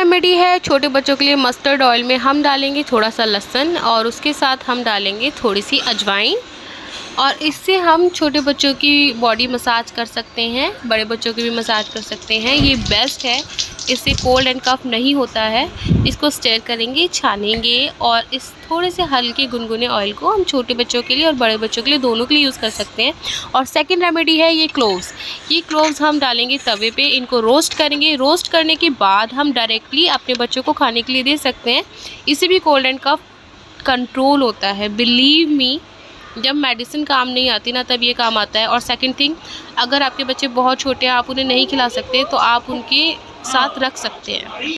Remedy है छोटे बच्चों के लिए। मस्टर्ड ऑयल में हम डालेंगे थोड़ा सा लहसुन और उसके साथ हम डालेंगे थोड़ी सी अजवाइन, और इससे हम छोटे बच्चों की बॉडी मसाज कर सकते हैं, बड़े बच्चों की भी मसाज कर सकते हैं। ये बेस्ट है, इससे कोल्ड एंड कफ नहीं होता है। इसको स्टर करेंगे, छानेंगे और इस थोड़े से हल्के गुनगुने ऑयल को हम छोटे बच्चों के लिए और बड़े बच्चों के लिए दोनों के लिए यूज़ कर सकते हैं। और सेकंड रेमेडी है ये क्लोव्स। ये क्लोव्स हम डालेंगे तवे पे, इनको रोस्ट करेंगे। रोस्ट करने के बाद हम डायरेक्टली अपने बच्चों को खाने के लिए दे सकते हैं। इससे भी कोल्ड एंड कफ कंट्रोल होता है। बिलीव मी, जब मेडिसिन काम नहीं आती ना तब ये काम आता है। और सेकंड थिंग, अगर आपके बच्चे बहुत छोटे हैं, आप उन्हें नहीं खिला सकते तो आप उनके साथ रख सकते हैं।